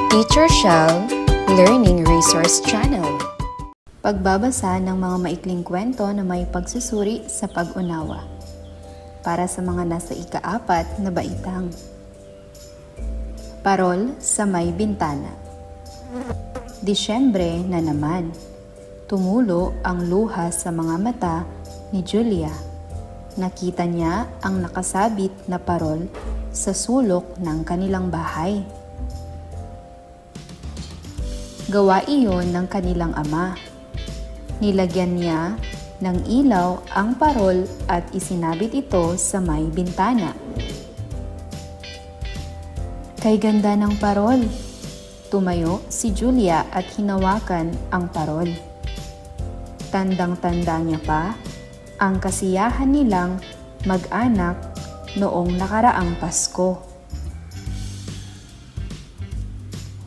Teacher Shell Learning Resource Channel. Pagbabasa ng mga maikling kwento na may pagsusuri sa pag-unawa. Para sa mga nasa ika-4 na baitang. Parol sa may bintana. Disyembre na naman. Tumulo ang luha sa mga mata ni Julia. Nakita niya ang nakasabit na parol sa sulok ng kanilang bahay. Gawa iyon ng kanilang ama. Nilagyan niya ng ilaw ang parol at isinabit ito sa may bintana. Kay ganda ng parol. Tumayo si Julia at hinawakan ang parol. Tandang-tanda niya pa ang kasiyahan nilang mag-anak noong nakaraang Pasko.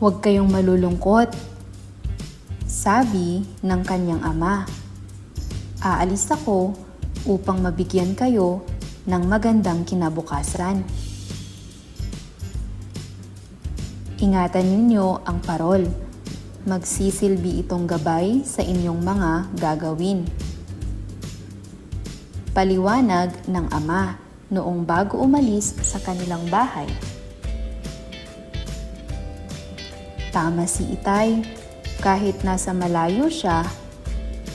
Huwag kayong malulungkot, sabi ng kanyang ama. Aalis ako upang mabigyan kayo ng magandang kinabukasan. Ingatan ninyo ang parol. Magsisilbi itong gabay sa inyong mga gagawin. Paliwanag ng ama noong bago umalis sa kanilang bahay. Tama si Itay. Kahit nasa malayo siya,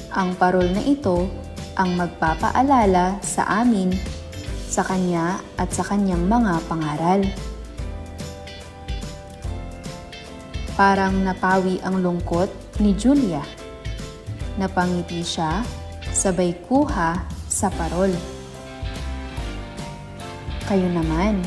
ang parol na ito ang magpapaalala sa amin, sa kanya at sa kanyang mga pangaral. Parang napawi ang lungkot ni Julia. Napangiti siya, sabay kuha sa parol. Kayo naman.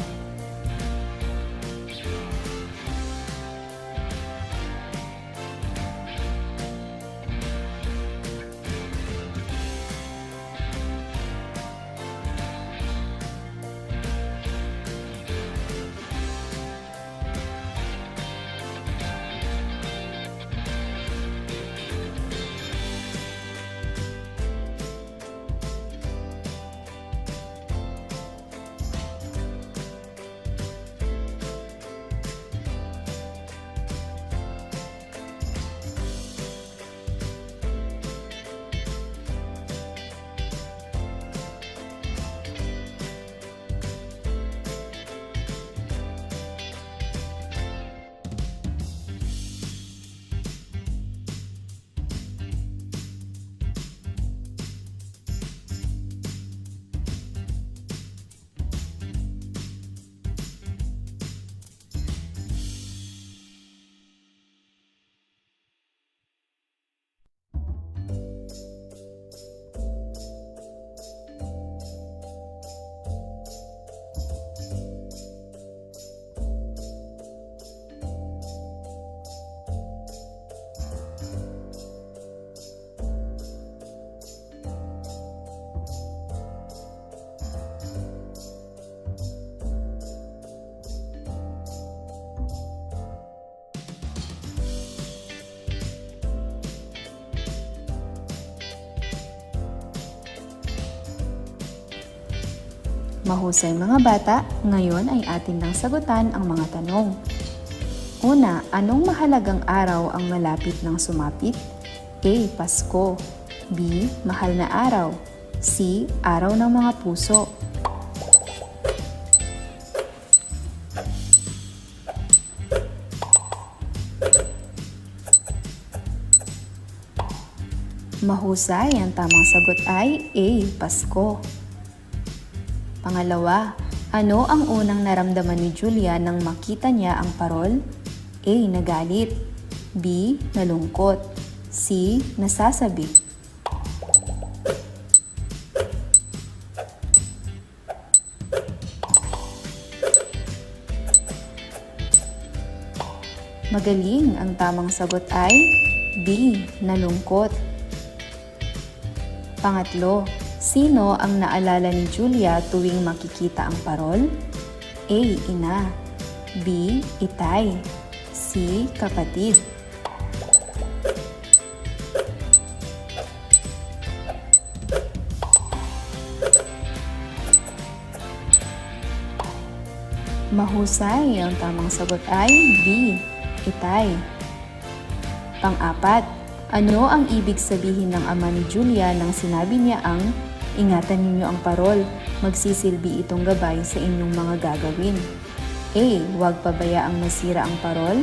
Mahusay mga bata, ngayon ay atin nang sagutan ang mga tanong. Una, anong mahalagang araw ang malapit ng sumapit? A. Pasko. B. Mahal na araw. C. Araw ng mga puso. Mahusay, ang tamang sagot ay A. Pasko. Pangalawa, ano ang unang naramdaman ni Julia nang makita niya ang parol? A. Nagalit. B. Nalungkot. C. Nasasabi. Magaling, ang tamang sagot ay B. Nalungkot. Pangatlo, sino ang naalala ni Julia tuwing makikita ang parol? A. Ina. B. Itay. C. Kapatid. Mahusay, ang tamang sagot ay B. itay. Pang-apat, ano ang ibig sabihin ng ama ni Julia nang sinabi niya ang ingatan ninyo ang parol, magsisilbi itong gabay sa inyong mga gagawin? A. Huwag pabayaang masira ang parol.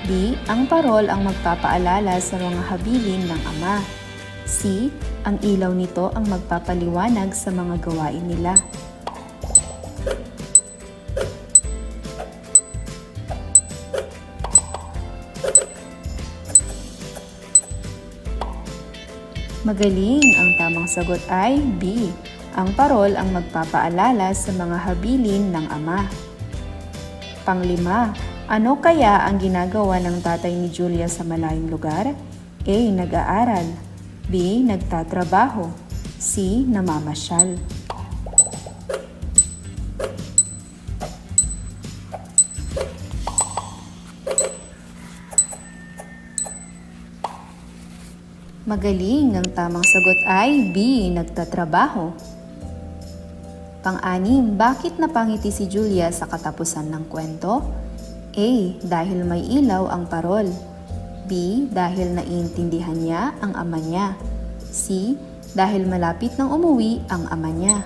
B. Ang parol ang magpapaalala sa mga habilin ng ama. C. Ang ilaw nito ang magpapaliwanag sa mga gawain nila. Magaling! Ang tamang sagot ay B. Ang parol ang magpapaalala sa mga habilin ng ama. Panglima, ano kaya ang ginagawa ng tatay ni Julia sa malayong lugar? A. Nag-aaral. B. Nagtatrabaho. C. Namamasyal. Magaling! Ang tamang sagot ay B. Nagtatrabaho. Pang-anim, bakit napangiti si Julia sa katapusan ng kwento? A. Dahil may ilaw ang parol. B. Dahil naiintindihan niya ang ama niya. C. Dahil malapit nang umuwi ang ama niya.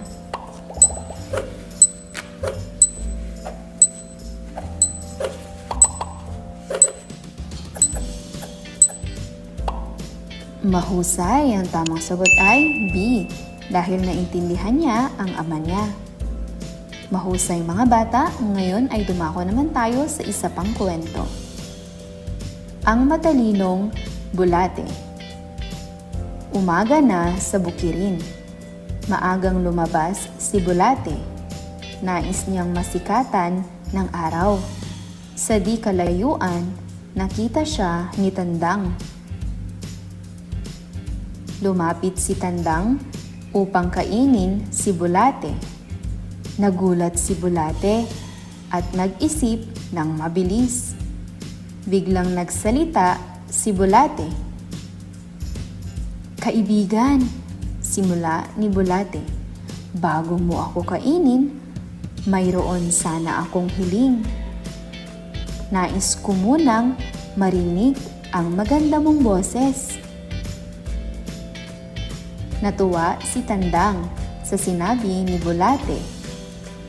Mahusay! Ang tamang sagot ay B. Dahil naintindihan niya ang ama niya. Mahusay mga bata, ngayon ay dumako naman tayo sa isa pang kwento. Ang matalinong bulate. Umaga na sa bukirin. Maagang lumabas si Bulate. Nais niyang masikatan ng araw. Sa di kalayuan, nakita siya ni Tandang. Lumapit si Tandang upang kainin si Bulate. Nagulat si Bulate at nag-isip ng mabilis. Biglang nagsalita si Bulate. "Kaibigan," simula ni Bulate, "bago mo ako kainin, mayroon sana akong hiling. Nais ko munang marinig ang maganda mong boses." Natuwa si Tandang sa sinabi ni Bulate.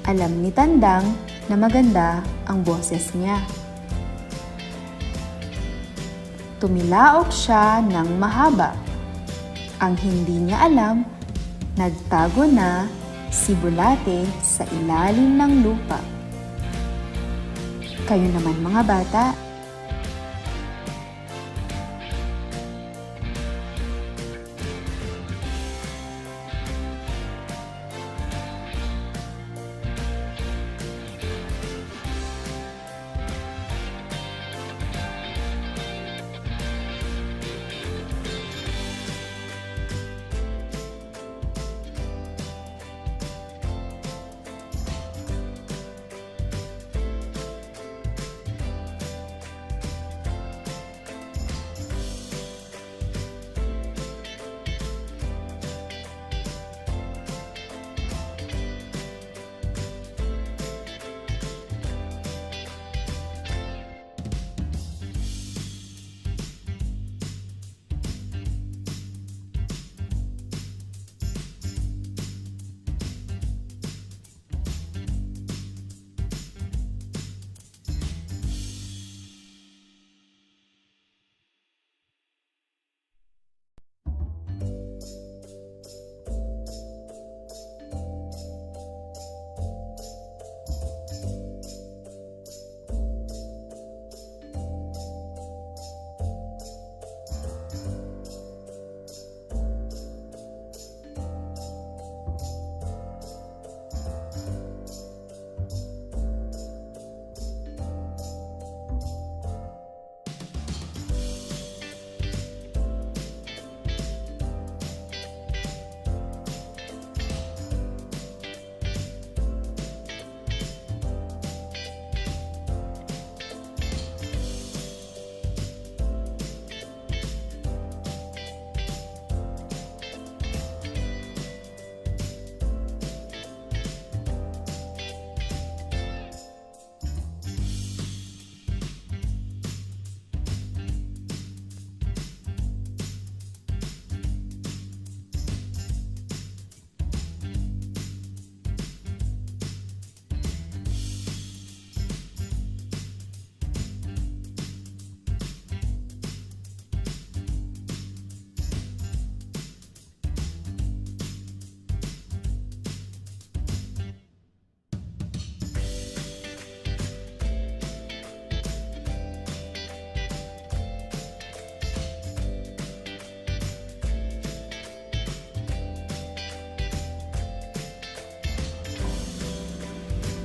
Alam ni Tandang na maganda ang boses niya. Tumilaok siya ng mahaba. Ang hindi niya alam, nagtago na si Bulate sa ilalim ng lupa. Kayo naman mga bata,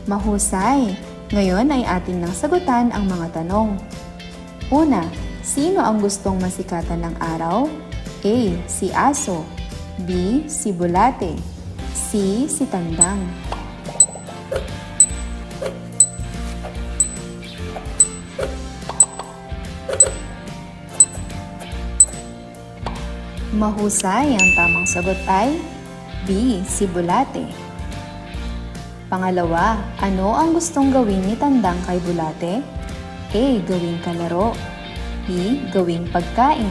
Mahusay! Ngayon ay ating nang sagutan ang mga tanong. Una, sino ang gustong masikatan ng araw? A. Si aso. B. Si bulate. C. Si tandang. Mahusay, ang tamang sagot ay B. Si bulate. Pangalawa, ano ang gustong gawin ni tandang kay bulate? A. Gawing kalaro. B. Gawing pagkain.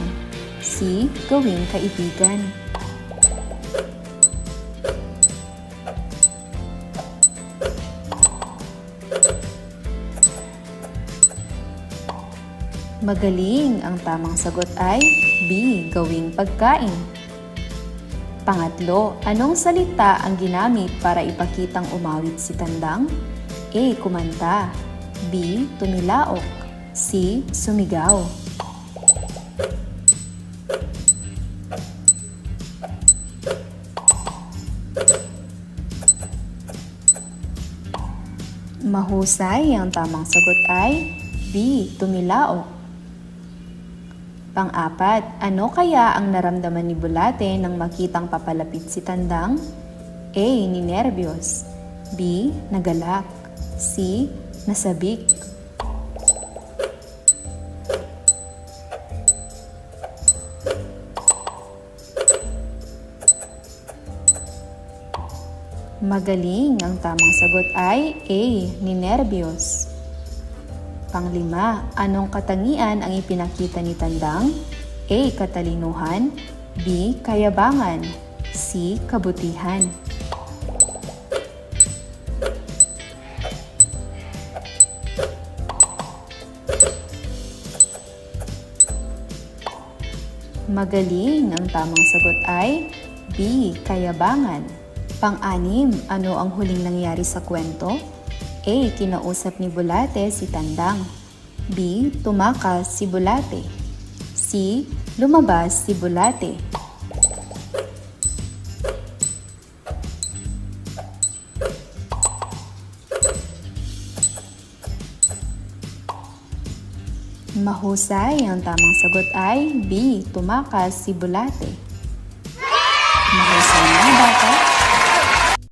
C. Gawing kaibigan. Magaling! Ang tamang sagot ay B. Gawing pagkain. Pangatlo, anong salita ang ginamit para ipakitang umawit si tandang? A. Kumanta. B. Tumilaok. C. Sumigaw. Mahusay, ang tamang sagot ay B. Tumilaok. Pang-apat, ano kaya ang naramdaman ni bulate nang makitang papalapit si tandang? A. Ninerbiyos. B. Nagalak. C. Nasabik. Magaling! Ang tamang sagot ay A. Ninerbiyos. Panglima, anong katangian ang ipinakita ni tandang? A. Katalinuhan. B. Kayabangan. C. Kabutihan. Magaling! Ang tamang sagot ay B. Kayabangan. Pang-anim, ano ang huling nangyari sa kwento? A. Kinausap ni bulate si tandang. B. Tumakas si bulate. C. Lumabas si bulate. Mahusay, ang tamang sagot ay B. Tumakas si bulate. Mahusay mga bata!